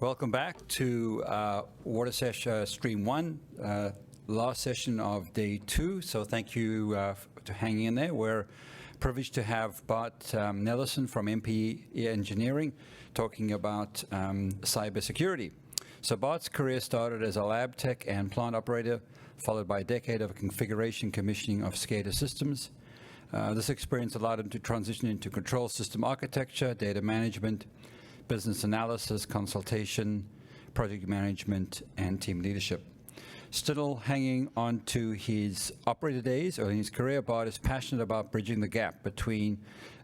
Welcome back to Watersesh Stream 1, last session of day 2. So thank you for hanging in there. We're privileged to have Bart Nelson from MP Engineering talking about cybersecurity. So Bart's career started as a lab tech and plant operator, followed by a decade of configuration commissioning of SCADA systems. This experience allowed him to transition into control system architecture, data management, business analysis, consultation, project management, and team leadership. Still hanging on to his operator days early in his career, Bart is passionate about bridging the gap between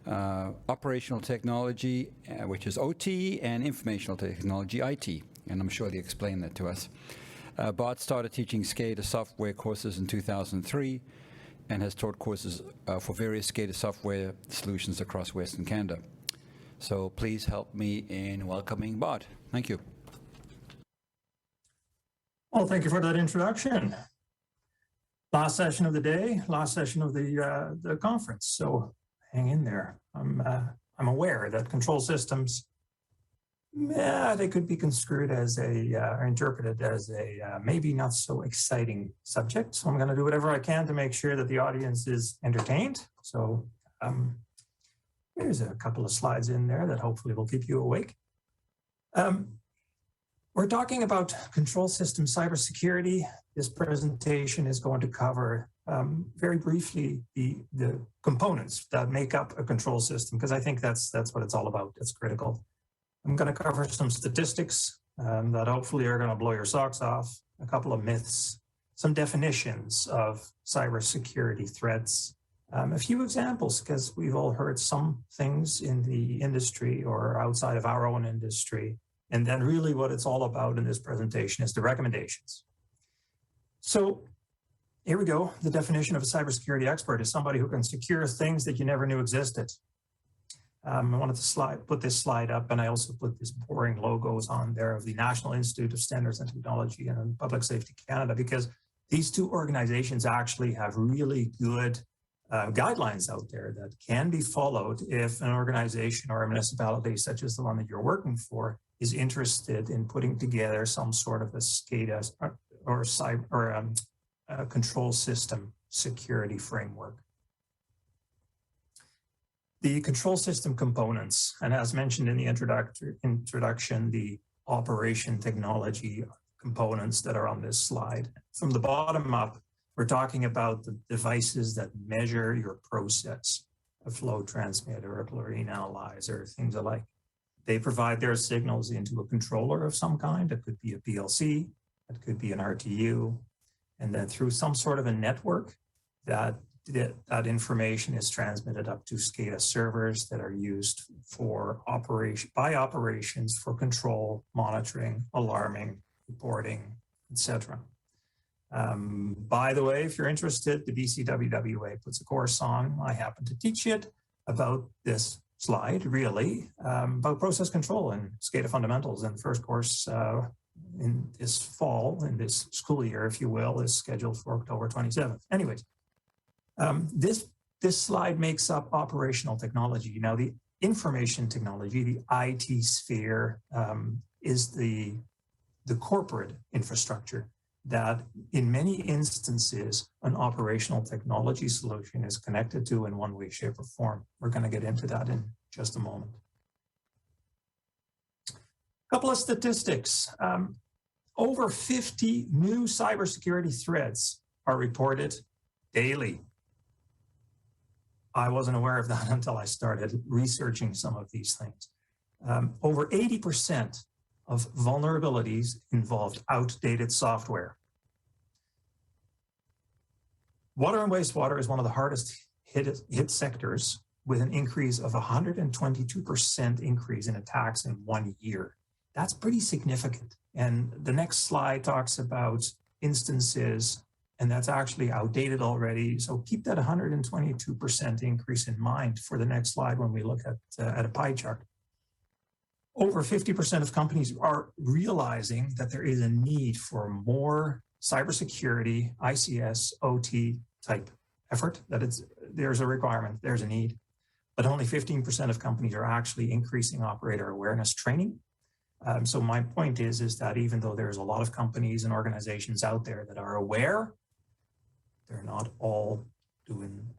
operational technology, which is OT, and informational technology, IT. And I'm sure he'll explain that to us. Bart started teaching SCADA software courses in 2003 and has taught courses for various SCADA software solutions across Western Canada. So please help me in welcoming Bart. Thank you. Well, thank you for that introduction. Last session of the day, last session of the conference. So hang in there. I'm aware that control systems, they could be construed as or interpreted as a maybe not so exciting subject. So I'm going to do whatever I can to make sure that the audience is entertained. So there's a couple of slides in there that hopefully will keep you awake. We're talking about control system cybersecurity. This presentation is going to cover very briefly the components that make up a control system, because I think that's what it's all about. It's critical. I'm going to cover some statistics that hopefully are going to blow your socks off, a couple of myths, some definitions of cybersecurity threats, a few examples, because we've all heard some things in the industry or outside of our own industry. And then really what it's all about in this presentation is the recommendations. So here we go. The definition of a cybersecurity expert is somebody who can secure things that you never knew existed. I wanted to put this slide up, and I also put these boring logos on there of the National Institute of Standards and Technology and Public Safety Canada, because these two organizations actually have really good guidelines out there that can be followed if an organization or a municipality such as the one that you're working for is interested in putting together some sort of a SCADA or a control system security framework. The control system components, and as mentioned in the introduction, the operation technology components that are on this slide. From the bottom up, we're talking about the devices that measure your process, a flow transmitter, a chlorine analyzer, things alike. They provide their signals into a controller of some kind. It could be a PLC, it could be an RTU, and then through some sort of a network, that information is transmitted up to SCADA servers that are used for operations for control, monitoring, alarming, reporting, etc. By the way, if you're interested, the BCWWA puts a course on. I happen to teach it about this slide, really, about process control and SCADA fundamentals. And the first course in this fall, in this school year, if you will, is scheduled for October 27th. Anyways, this slide makes up operational technology. Now, the information technology, the IT sphere, is the corporate infrastructure that in many instances, an operational technology solution is connected to in one way, shape, or form. We're going to get into that in just a moment. A couple of statistics. Over 50 new cybersecurity threats are reported daily. I wasn't aware of that until I started researching some of these things. Over 80% of vulnerabilities involved outdated software. Water and wastewater is one of the hardest hit sectors, with an increase of 122% increase in attacks in 1 year. That's pretty significant. And the next slide talks about instances, and that's actually outdated already. So keep that 122% increase in mind for the next slide when we look at a pie chart. Over 50% of companies are realizing that there is a need for more cybersecurity, ICS, OT type effort, there's a requirement, there's a need. But only 15% of companies are actually increasing operator awareness training. So my point is that even though there's a lot of companies and organizations out there that are aware, they're not all doing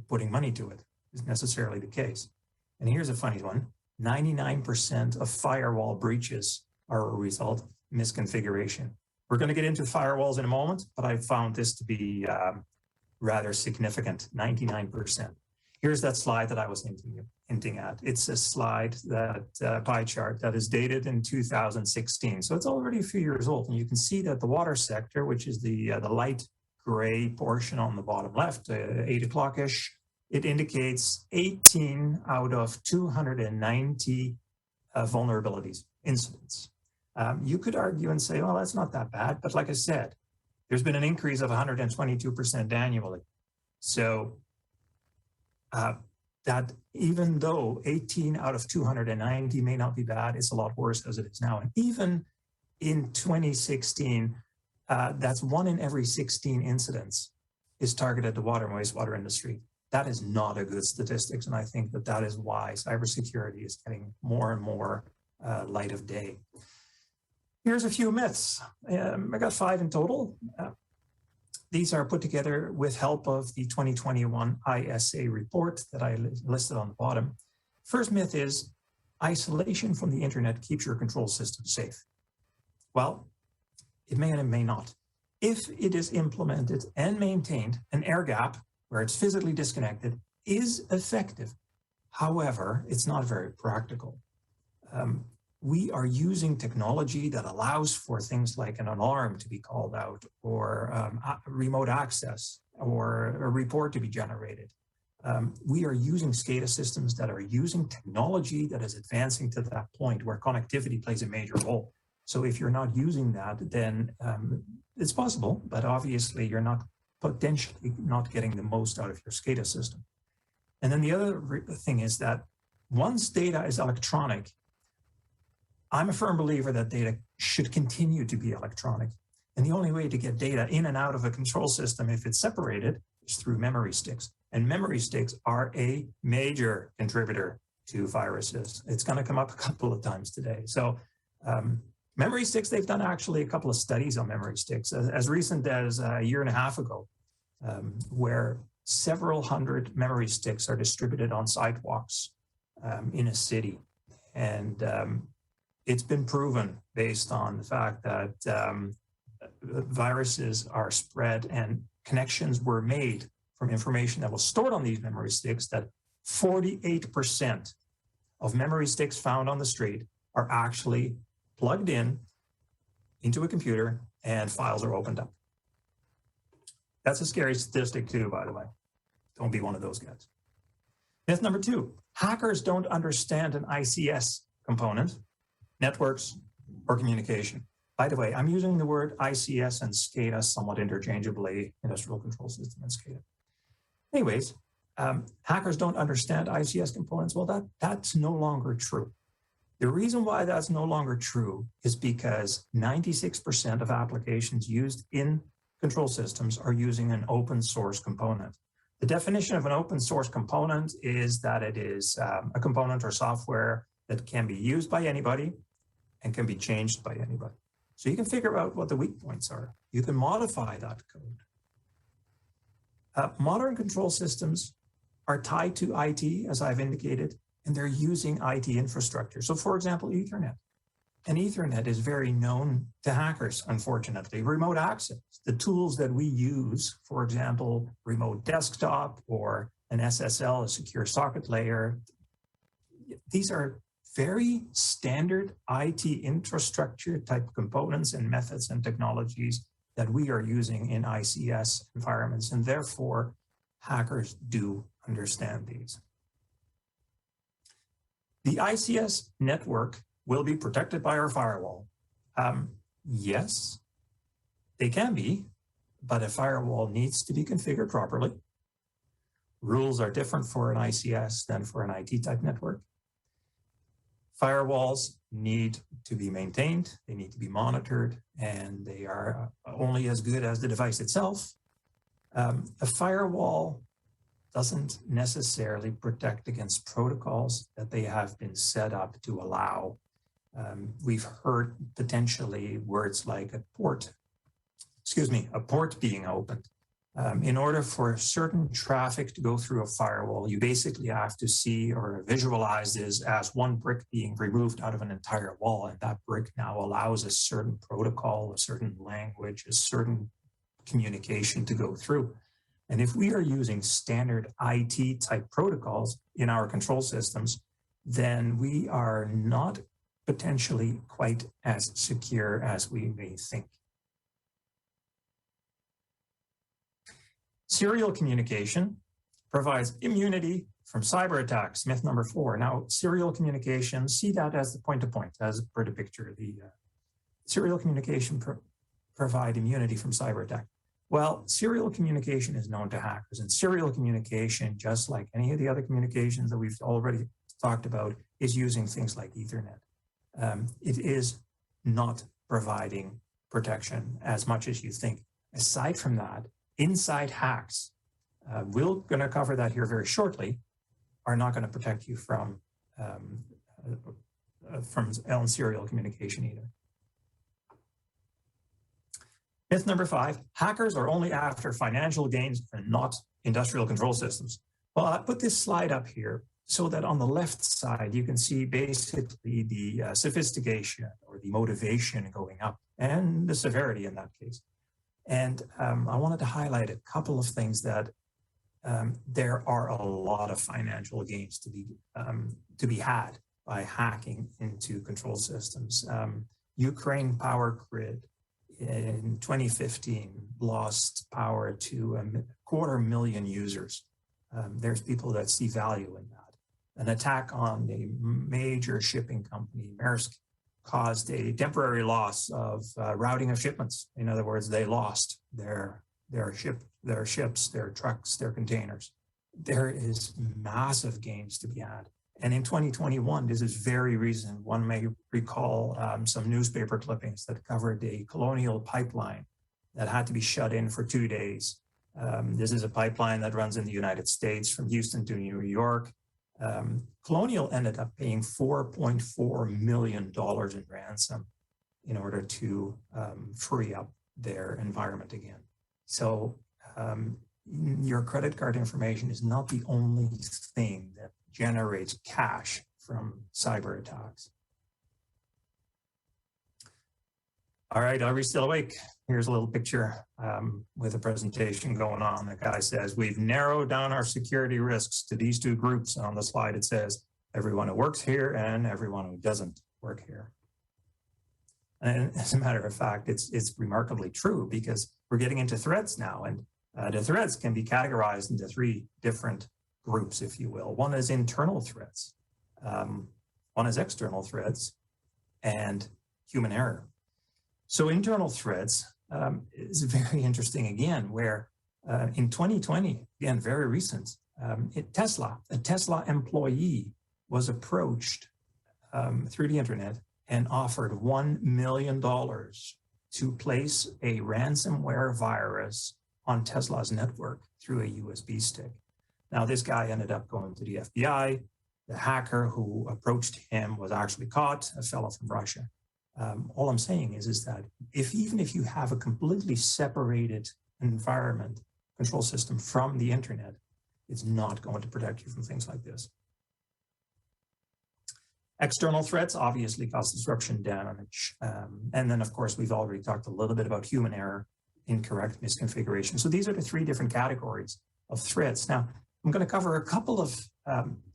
putting money to it, is necessarily the case. And here's a funny one. 99% of firewall breaches are a result of misconfiguration. We're going to get into firewalls in a moment, but I found this to be rather significant, 99%. Here's that slide that I was hinting at. It's a slide, that pie chart that is dated in 2016. So it's already a few years old. And you can see that the water sector, which is the light gray portion on the bottom left, 8 o'clock-ish, it indicates 18 out of 290 vulnerabilities, incidents. You could argue and say, well, that's not that bad. But like I said, there's been an increase of 122% annually. So that even though 18 out of 290 may not be bad, it's a lot worse as it is now. And even in 2016, that's 1 in every 16 incidents is targeted the water and wastewater industry. That is not a good statistics. And I think that that is why cybersecurity is getting more and more light of day. Here's a few myths. I got 5 in total. These are put together with help of the 2021 ISA report that I listed on the bottom. First myth is isolation from the internet keeps your control system safe. Well, it may and it may not. If it is implemented and maintained, an air gap where it's physically disconnected is effective. However, it's not very practical. We are using technology that allows for things like an alarm to be called out, or remote access, or a report to be generated. We are using SCADA systems that are using technology that is advancing to that point where connectivity plays a major role. So if you're not using that, then it's possible, but obviously you're not potentially not getting the most out of your SCADA system. And then the other thing is that once data is electronic, I'm a firm believer that data should continue to be electronic. And the only way to get data in and out of a control system, if it's separated, is through memory sticks. And memory sticks are a major contributor to viruses. It's going to come up a couple of times today. So memory sticks, they've done actually a couple of studies on memory sticks as recent as a year and a half ago, where several hundred memory sticks are distributed on sidewalks in a city. And it's been proven based on the fact that viruses are spread and connections were made from information that was stored on these memory sticks, that 48% of memory sticks found on the street are actually plugged into a computer and files are opened up. That's a scary statistic too, by the way. Don't be one of those guys. Myth number 2, hackers don't understand an ICS component, networks, or communication. By the way, I'm using the word ICS and SCADA somewhat interchangeably, industrial control system and SCADA. Anyways, hackers don't understand ICS components. Well, that's no longer true. The reason why that's no longer true is because 96% of applications used in control systems are using an open source component. The definition of an open source component is that it is a component or software that can be used by anybody and can be changed by anybody. So you can figure out what the weak points are. You can modify that code. Modern control systems are tied to IT, as I've indicated, and they're using IT infrastructure. So for example, Ethernet. And Ethernet is very known to hackers, unfortunately. Remote access, the tools that we use, for example, remote desktop or an SSL, a secure socket layer, these are very standard IT infrastructure type components and methods and technologies that we are using in ICS environments, and therefore hackers do understand these. The ICS network will be protected by our firewall. Yes, they can be, but a firewall needs to be configured properly. Rules are different for an ICS than for an IT type network. Firewalls need to be maintained, they need to be monitored, and they are only as good as the device itself. A firewall doesn't necessarily protect against protocols that they have been set up to allow. We've heard potentially words like a port being opened. In order for certain traffic to go through a firewall, you basically have to see or visualize this as one brick being removed out of an entire wall. And that brick now allows a certain protocol, a certain language, a certain communication to go through. And if we are using standard IT type protocols in our control systems, then we are not potentially quite as secure as we may think. Serial communication provides immunity from cyber attacks, myth number 4. Now, serial communication, see that as the point-to-point, as per the picture. The serial communication provide immunity from cyber attack. Well, serial communication is known to hackers, and serial communication, just like any of the other communications that we've already talked about, is using things like Ethernet. It is not providing protection as much as you think. Aside from that, inside hacks, we're going to cover that here very shortly, are not going to protect you from serial communication either. Myth number 5, hackers are only after financial gains and not industrial control systems. Well, I put this slide up here so that on the left side, you can see basically the sophistication or the motivation going up and the severity in that case. And I wanted to highlight a couple of things that there are a lot of financial gains to be had by hacking into control systems. Ukraine Power Grid in 2015 lost power to 250,000 users. There's people that see value in that. An attack on a major shipping company, Maersk, caused a temporary loss of routing of shipments. In other words, they lost their ships, their trucks, their containers. There is massive gains to be had. And in 2021, this is very recent. One may recall some newspaper clippings that covered a Colonial pipeline that had to be shut in for 2 days. This is a pipeline that runs in the United States from Houston to New York. Colonial ended up paying $4.4 million in ransom in order to free up their environment again. So your credit card information is not the only thing that generates cash from cyber attacks. All right, are we still awake? Here's a little picture with a presentation going on. The guy says, we've narrowed down our security risks to these 2 groups. On the slide, it says, everyone who works here and everyone who doesn't work here. And as a matter of fact, it's remarkably true because we're getting into threats now. And the threats can be categorized into 3 different groups, if you will. One is internal threats. One is external threats and human error. So internal threats is very interesting again, where in 2020, again, very recent, a Tesla employee was approached through the internet and offered $1 million to place a ransomware virus on Tesla's network through a USB stick. Now, this guy ended up going to the FBI. The hacker who approached him was actually caught, a fellow from Russia. All I'm saying is that even if you have a completely separated environment control system from the internet, it's not going to protect you from things like this. External threats obviously cause disruption, damage. And then, of course, we've already talked a little bit about human error, incorrect misconfiguration. So these are the 3 different categories of threats. Now, I'm going to cover a couple of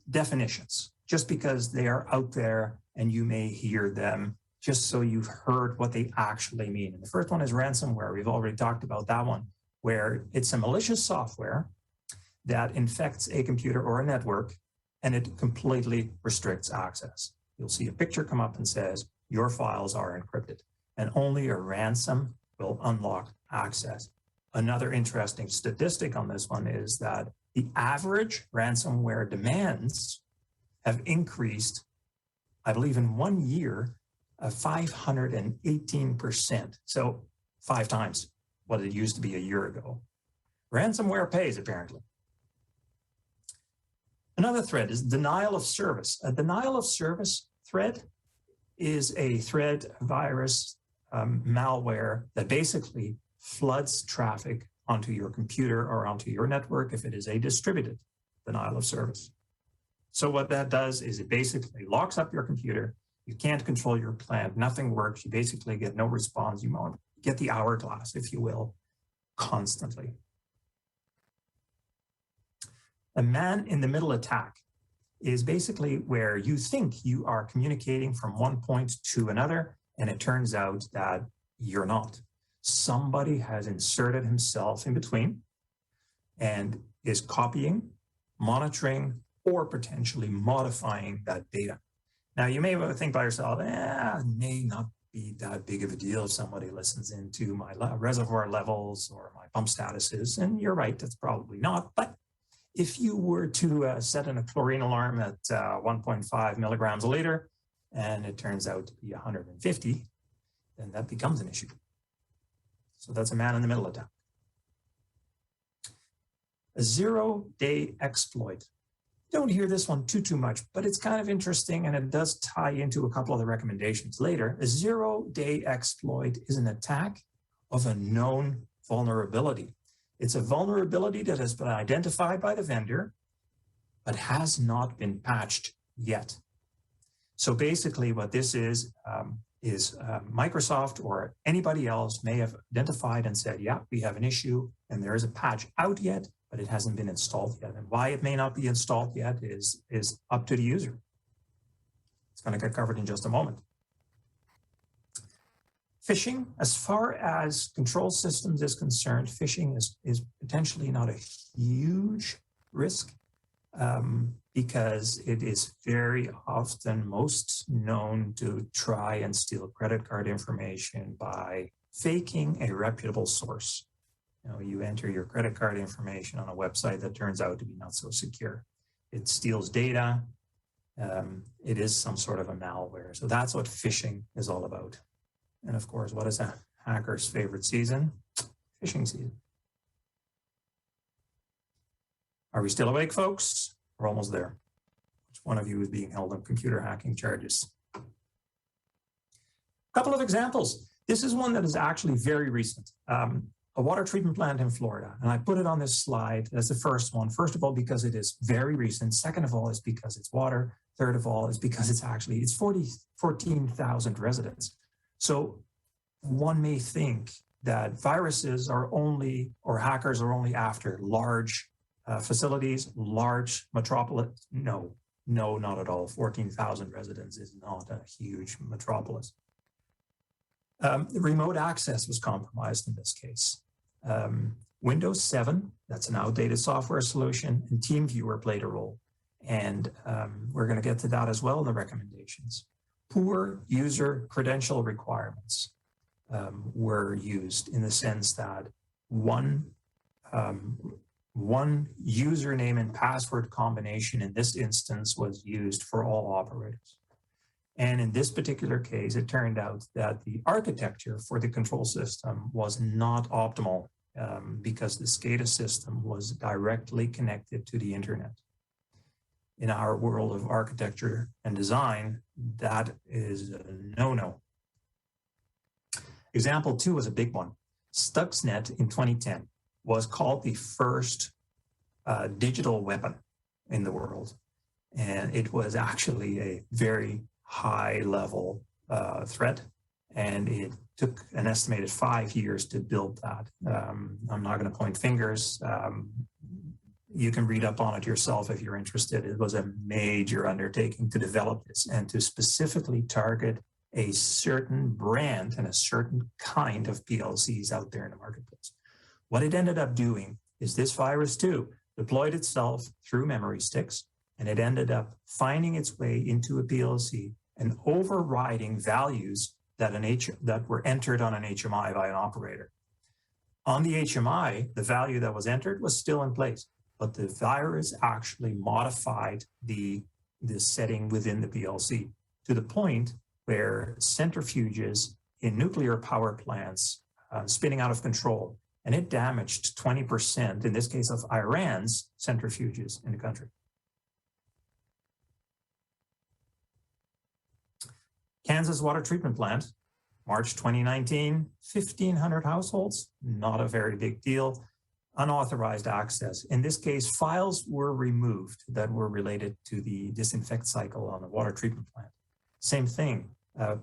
definitions, just because they are out there and you may hear them, just so you've heard what they actually mean. And the first one is ransomware. We've already talked about that one, where it's a malicious software that infects a computer or a network, and it completely restricts access. You'll see a picture come up and says, your files are encrypted, and only a ransom will unlock access. Another interesting statistic on this one is that the average ransomware demands have increased, I believe in 1 year, 518%. So 5 times what it used to be a year ago. Ransomware pays, apparently. Another threat is denial of service. A denial of service threat is a thread virus malware that basically floods traffic onto your computer or onto your network if it is a distributed denial of service. So what that does is it basically locks up your computer. You can't control your plant. Nothing works. You basically get no response. You get the hourglass, if you will, constantly. A man-in-the-middle attack is basically where you think you are communicating from one point to another, and it turns out that you're not. Somebody has inserted himself in between and is copying, monitoring, or potentially modifying that data. Now, you may think by yourself, it may not be that big of a deal if somebody listens into my reservoir levels or my pump statuses, and you're right, that's probably not. But if you were to set a chlorine alarm at 1.5 milligrams a liter, and it turns out to be 150, then that becomes an issue. So that's a man-in-the-middle attack. A zero-day exploit. Don't hear this one too much, but it's kind of interesting, and it does tie into a couple of the recommendations later. A zero-day exploit is an attack of a known vulnerability. It's a vulnerability that has been identified by the vendor, but has not been patched yet. So basically what this is Microsoft or anybody else may have identified and said, yeah, we have an issue and there is a patch out yet, but it hasn't been installed yet. And why it may not be installed yet is up to the user. It's going to get covered in just a moment. Phishing, as far as control systems is concerned, phishing is potentially not a huge risk because it is very often most known to try and steal credit card information by faking a reputable source. You know, you enter your credit card information on a website that turns out to be not so secure. It steals data. It is some sort of a malware. So that's what phishing is all about. And of course, what is a hacker's favorite season? Phishing season. Are we still awake, folks? We're almost there. Which one of you is being held on computer hacking charges? A couple of examples. This is one that is actually very recent. A water treatment plant in Florida. And I put it on this slide as the first one. First of all, because it is very recent. Second of all, is because it's water. Third of all, is because it's 14,000 residents. So one may think that viruses are only, or hackers are only after large facilities, large metropolis. No, not at all. 14,000 residents is not a huge metropolis. Remote access was compromised in this case. Windows 7, that's an outdated software solution, and TeamViewer played a role. And we're going to get to that as well in the recommendations. Poor user credential requirements were used in the sense that one username and password combination in this instance was used for all operators. And in this particular case, it turned out that the architecture for the control system was not optimal because the SCADA system was directly connected to the internet. In our world of architecture and design, that is a no-no. Example 2 was a big one. Stuxnet in 2010 was called the first digital weapon in the world. And it was actually a very high-level threat. And it took an estimated 5 years to build that. I'm not going to point fingers. You can read up on it yourself if you're interested. It was a major undertaking to develop this and to specifically target a certain brand and a certain kind of PLCs out there in the marketplace. What it ended up doing is this virus too deployed itself through memory sticks, and it ended up finding its way into a PLC and overriding values that were entered on an HMI by an operator. On the HMI, the value that was entered was still in place, but the virus actually modified the setting within the PLC to the point where centrifuges in nuclear power plants spinning out of control, and it damaged 20%, in this case of Iran's centrifuges in the country. Kansas water treatment plant, March 2019, 1,500 households, not a very big deal. Unauthorized access. In this case, files were removed that were related to the disinfect cycle on the water treatment plant. Same thing,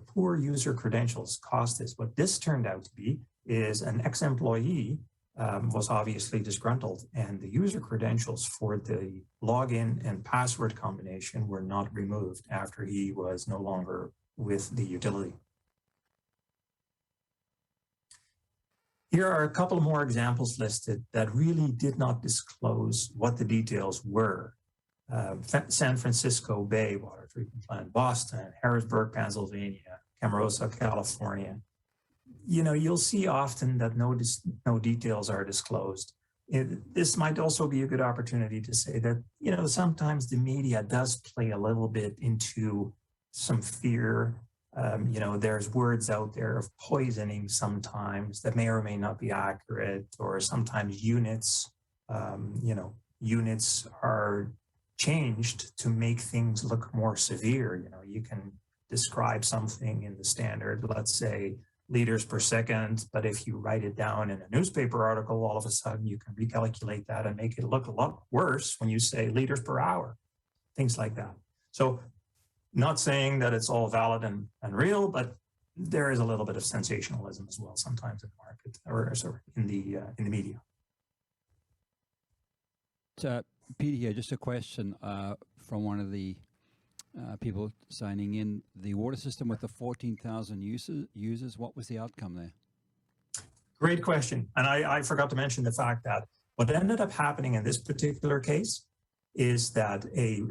poor user credentials caused this. What this turned out to be is an ex-employee was obviously disgruntled, and the user credentials for the login and password combination were not removed after he was no longer with the utility. Here are a couple more examples listed that really did not disclose what the details were. San Francisco Bay Water Treatment Plant, Boston, Harrisburg, Pennsylvania, Camarosa, California. You know, you'll see often that no details are disclosed. This might also be a good opportunity to say that, you know, sometimes the media does play a little bit into some fear. You know, there's words out there of poisoning sometimes that may or may not be accurate, or sometimes units, you know, units are changed to make things look more severe. You know, you can describe something in the standard, let's say liters per second, but if you write it down in a newspaper article, all of a sudden you can recalculate that and make it look a lot worse when you say liters per hour, things like that. So not saying that it's all valid and real, but there is a little bit of sensationalism as well sometimes in the market, or sorry, in the media. Peter here, just a question from one of the people signing in. The water system with the 14,000 users, what was the outcome there? Great question. And I forgot to mention the fact that what ended up happening in this particular case is that a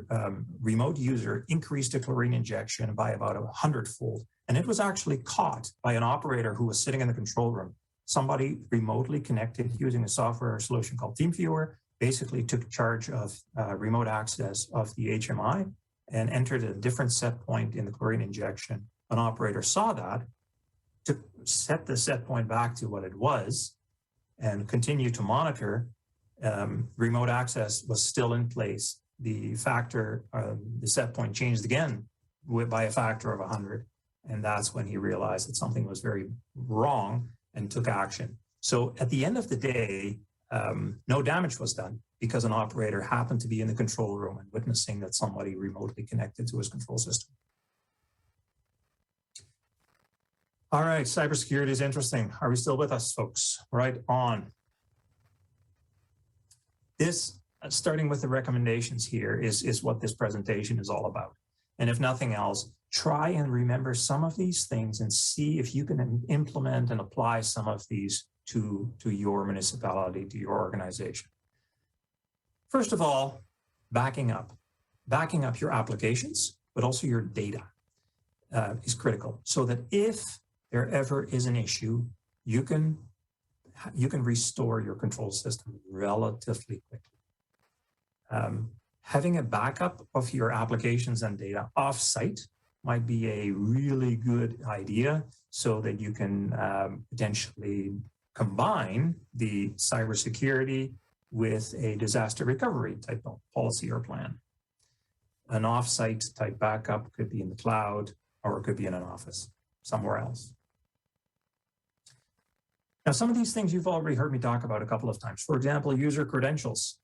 remote user increased the chlorine injection by about 100-fold. And it was actually caught by an operator who was sitting in the control room. Somebody remotely connected using a software solution called TeamViewer, basically took charge of remote access of the HMI and entered a different set point in the chlorine injection. An operator saw that, to set the set point back to what it was, and continue to monitor. Remote access was still in place. The factor, the set point changed again by a factor of 100. And that's when he realized that something was very wrong and took action. So at the end of the day, no damage was done because an operator happened to be in the control room and witnessing that somebody remotely connected to his control system. All right, cybersecurity is interesting. Are we still with us, folks? Right on. This, starting with the recommendations here, is what this presentation is all about. And if nothing else, try and remember some of these things and see if you can implement and apply some of these to your municipality, to your organization. First of all, backing up. Backing up your applications, but also your data is critical, so that if there ever is an issue, you can restore your control system relatively quickly. Having a backup of your applications and data off-site might be a really good idea, so that you can potentially combine the cybersecurity with a disaster recovery type of policy or plan. An off-site type backup could be in the cloud, or it could be in an office somewhere else. Now, some of these things you've already heard me talk about a couple of times. For example, user credentials,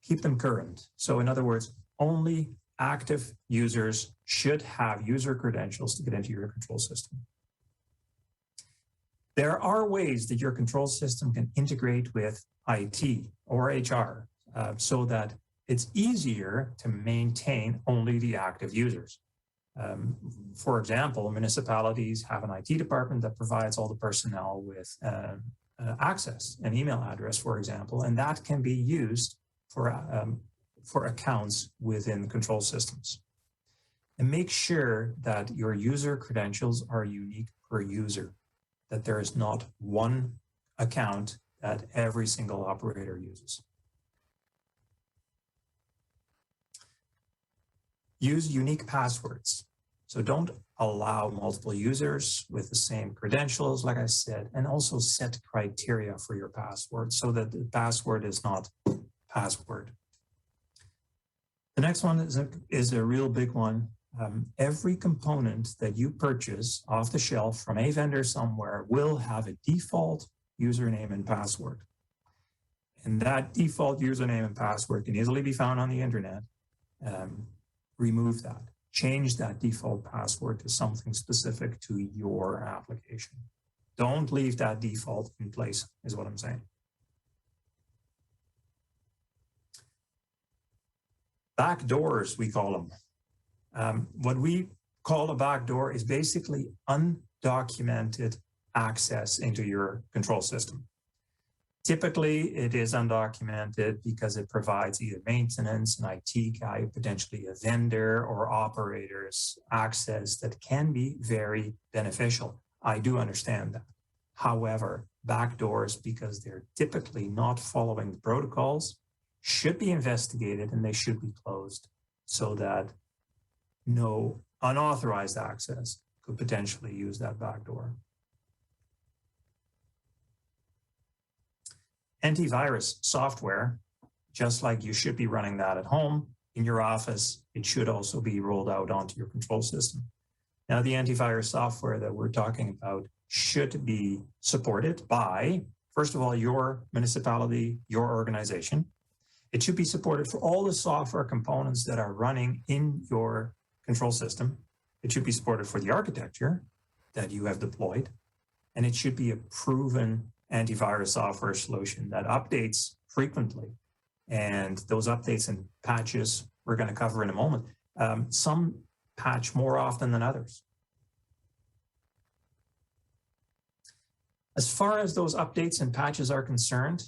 keep them current. So in other words, only active users should have user credentials to get into your control system. There are ways that your control system can integrate with IT or HR so that it's easier to maintain only the active users. For example, municipalities have an IT department that provides all the personnel with access, an email address, for example, and that can be used for accounts within control systems. And make sure that your user credentials are unique per user, that there is not one account that every single operator uses. Use unique passwords. So don't allow multiple users with the same credentials, like I said, and also set criteria for your password so that the password is not password. The next one is a real big one. every component that you purchase off the shelf from a vendor somewhere will have a default username and password. And that default username and password can easily be found on the internet. Remove that. Change that default password to something specific to your application. Don't leave that default in place, is what I'm saying. Backdoors, we call them. What we call a backdoor is basically undocumented access into your control system. Typically, it is undocumented because it provides either maintenance, an IT guy, potentially a vendor or operators access that can be very beneficial. I do understand that. However, backdoors, because they're typically not following the protocols, should be investigated and they should be closed so that no unauthorized access could potentially use that backdoor. Antivirus software, just like you should be running that at home, in your office, it should also be rolled out onto your control system. Now, the antivirus software that we're talking about should be supported by, first of all, your municipality, your organization. It should be supported for all the software components that are running in your control system. It should be supported for the architecture that you have deployed, and it should be a proven antivirus software solution that updates frequently. And those updates and patches we're going to cover in a moment. Some patch more often than others. As far as those updates and patches are concerned,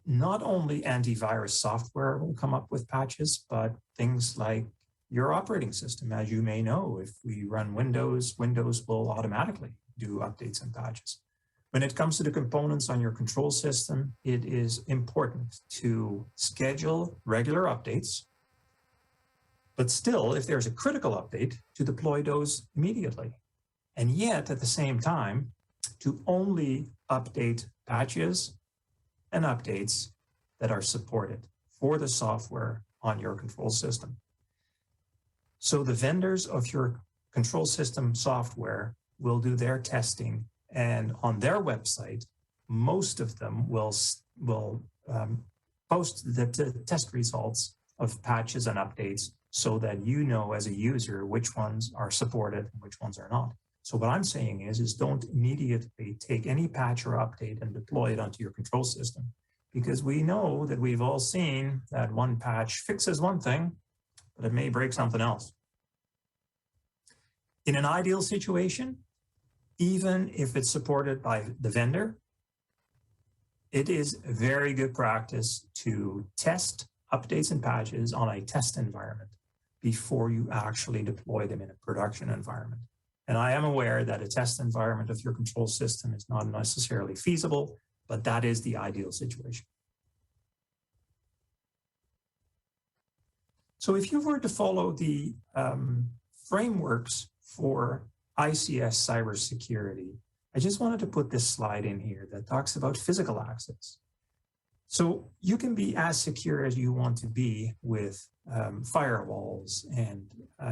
not only antivirus software will come up with patches, but things like your operating system. As you may know, if we run Windows, Windows will automatically do updates and patches. When it comes to the components on your control system, it is important to schedule regular updates, but still, if there's a critical update, to deploy those immediately. And yet, at the same time, to only update patches and updates that are supported for the software on your control system. So the vendors of your control system software will do their testing, and on their website, most of them will post the test results of patches and updates so that you know as a user which ones are supported and which ones are not. So what I'm saying is don't immediately take any patch or update and deploy it onto your control system, because we know that we've all seen that one patch fixes one thing, but it may break something else. In an ideal situation, even if it's supported by the vendor, it is very good practice to test updates and patches on a test environment before you actually deploy them in a production environment. And I am aware that a test environment of your control system is not necessarily feasible, but that is the ideal situation. So if you were to follow the frameworks for ICS cybersecurity, I just wanted to put this slide in here that talks about physical access. So you can be as secure as you want to be with firewalls and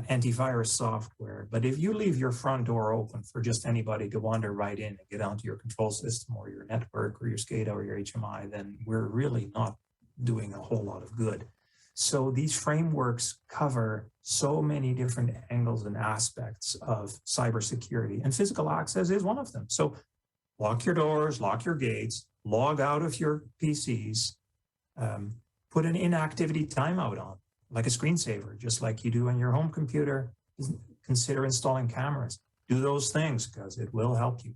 antivirus software, but if you leave your front door open for just anybody to wander right in and get onto your control system or your network or your SCADA or your HMI, then we're really not doing a whole lot of good. So these frameworks cover so many different angles and aspects of cybersecurity, and physical access is one of them. So lock your doors, lock your gates, log out of your PCs, put an inactivity timeout on, like a screensaver, just like you do on your home computer. Consider installing cameras. Do those things because it will help you.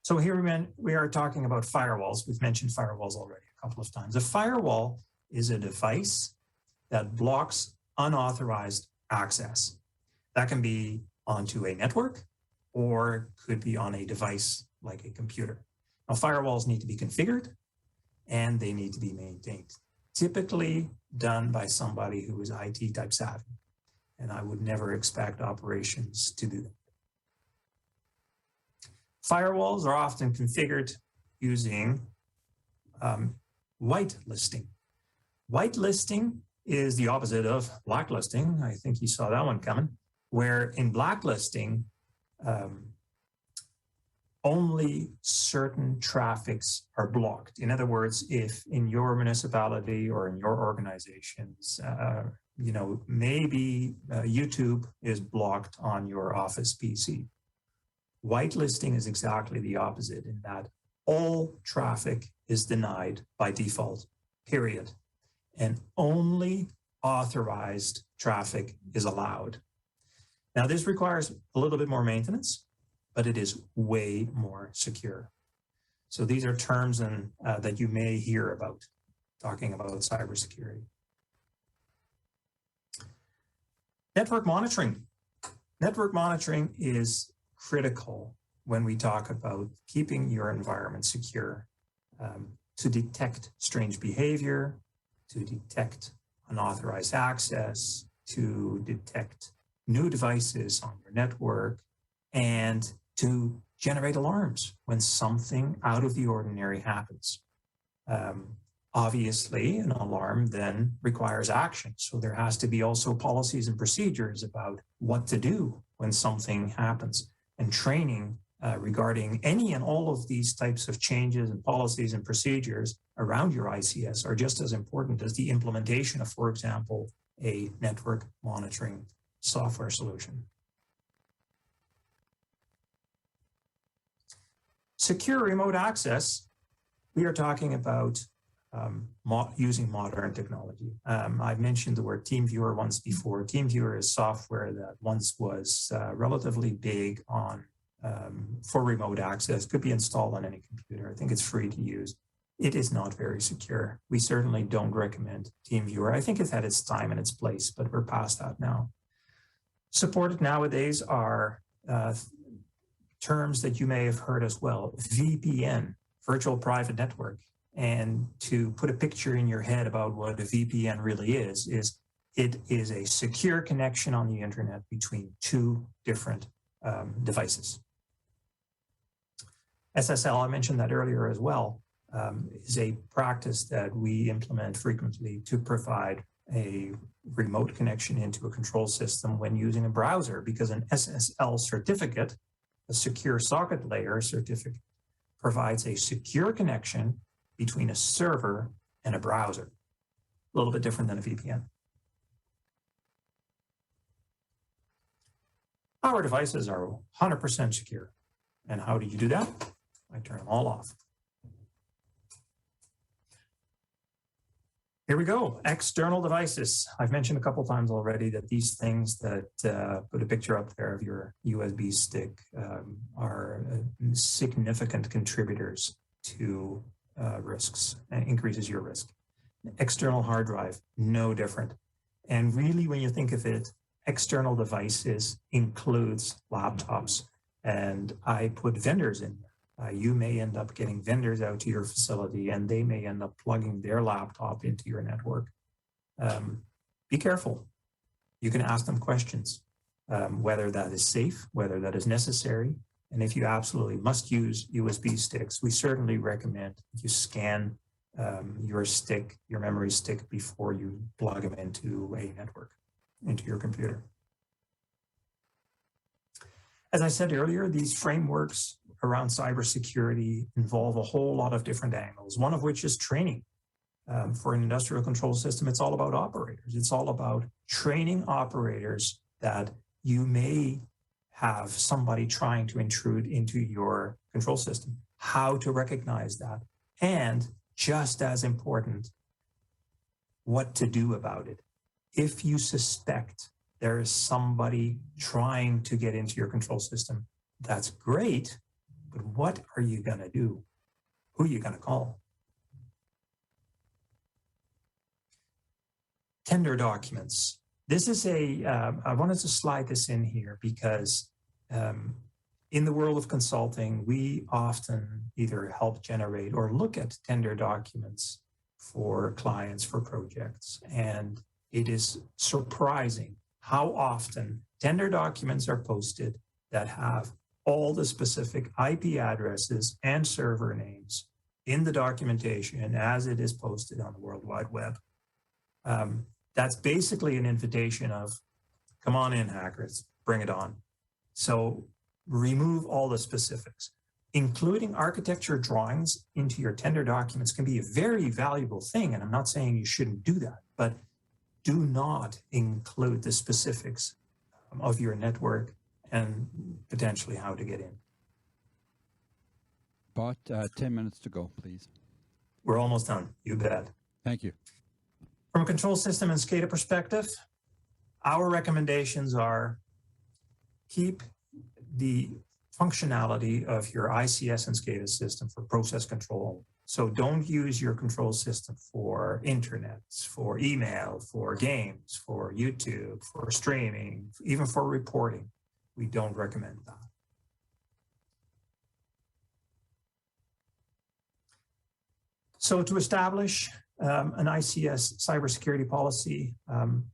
So here we are talking about firewalls. We've mentioned firewalls already a couple of times. A firewall is a device that blocks unauthorized access. That can be onto a network or could be on a device like a computer. Now, firewalls need to be configured and they need to be maintained, typically done by somebody who is IT type savvy. And I would never expect operations to do that. Firewalls are often configured using whitelisting. Whitelisting is the opposite of blacklisting. I think you saw that one coming, where in blacklisting, only certain traffics are blocked. In other words, if in your municipality or in your organizations, maybe YouTube is blocked on your office PC. Whitelisting is exactly the opposite in that all traffic is denied by default, period. And only authorized traffic is allowed. Now, this requires a little bit more maintenance, but it is way more secure. So these are terms that you may hear about talking about cybersecurity. Network monitoring. Network monitoring is critical when we talk about keeping your environment secure, to detect strange behavior, to detect unauthorized access, to detect new devices on your network, and to generate alarms when something out of the ordinary happens. Obviously, an alarm then requires action. So there has to be also policies and procedures about what to do when something happens, and training regarding any and all of these types of changes and policies and procedures around your ICS are just as important as the implementation of, for example, a network monitoring software solution. Secure remote access, we are talking about using modern technology. I've mentioned the word TeamViewer once before. TeamViewer is software that once was relatively big on for remote access, could be installed on any computer. I think it's free to use. It is not very secure. We certainly don't recommend TeamViewer. I think it's had its time and its place, but we're past that now. Supported nowadays are terms that you may have heard as well. VPN, virtual private network. And to put a picture in your head about what a VPN really is it is a secure connection on the internet between two different devices. SSL, I mentioned that earlier as well, is a practice that we implement frequently to provide a remote connection into a control system when using a browser, because an SSL certificate, a secure socket layer certificate, provides a secure connection between a server and a browser. A little bit different than a VPN. Our devices are 100% secure. And how do you do that? I turn them all off. Here we go, external devices. I've mentioned a couple times already that these things that put a picture up there of your USB stick are significant contributors to risks and increases your risk. External hard drive, no different. And really, when you think of it, external devices includes laptops. And I put vendors in there. You may end up getting vendors out to your facility and they may end up plugging their laptop into your network. Be careful. You can ask them questions, whether that is safe, whether that is necessary. And if you absolutely must use USB sticks, we certainly recommend you scan your stick, your memory stick, before you plug them into a network, into your computer. As I said earlier, these frameworks around cybersecurity involve a whole lot of different angles, one of which is training. For an industrial control system, it's all about operators. It's all about training operators that you may have somebody trying to intrude into your control system, how to recognize that, and just as important, what to do about it. If you suspect there is somebody trying to get into your control system, that's great, but what are you going to do? Who are you going to call? Tender documents. This is I wanted to slide this in here because in the world of consulting, we often either help generate or look at tender documents for clients, for projects. And it is surprising how often tender documents are posted that have all the specific IP addresses and server names in the documentation as it is posted on the World Wide Web. That's basically an invitation of, come on in, hackers, bring it on. So remove all the specifics. Including architecture drawings into your tender documents can be a very valuable thing, and I'm not saying you shouldn't do that, but do not include the specifics of your network and potentially how to get in. Bart, 10 minutes to go, please. We're almost done, you bet. Thank you. From a control system and SCADA perspective, our recommendations are keep the functionality of your ICS and SCADA system for process control. So don't use your control system for internet, for email, for games, for YouTube, for streaming, even for reporting. We don't recommend that. So to establish an ICS cybersecurity policy,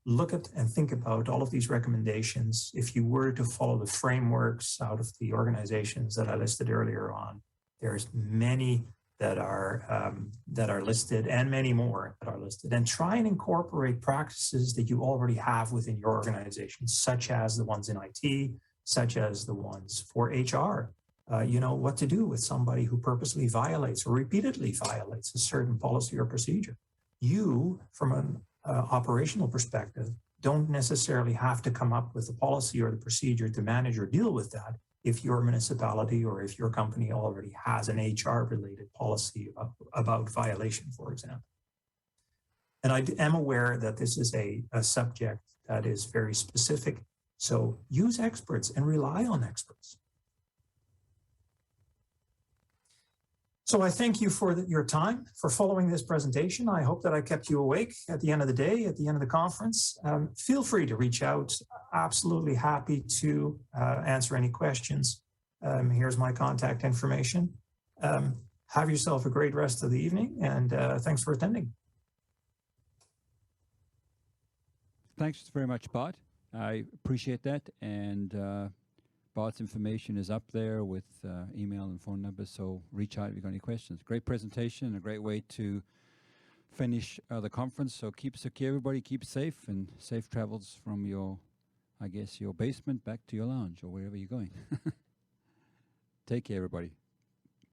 look at and think about all of these recommendations. If you were to follow the frameworks out of the organizations that I listed earlier on, there's many that are listed and many more that are listed, and try and incorporate practices that you already have within your organization, such as the ones in IT, such as the ones for HR. You know what to do with somebody who purposely violates or repeatedly violates a certain policy or procedure. You, from an operational perspective, don't necessarily have to come up with the policy or the procedure to manage or deal with that if your municipality or if your company already has an HR-related policy about violation, for example. And I am aware that this is a subject that is very specific, so use experts and rely on experts. So I thank you for your time, for following this presentation. I hope that I kept you awake at the end of the day, at the end of the conference. Feel free to reach out. Absolutely happy to answer any questions. Here's my contact information. Have yourself a great rest of the evening, and thanks for attending. Thanks very much, Bart. I appreciate that, and Bart's information is up there with email and phone numbers, so reach out if you've got any questions. Great presentation and a great way to finish the conference. So keep secure, everybody. Keep safe, and safe travels from your, I guess, your basement back to your lounge or wherever you're going. Take care, everybody.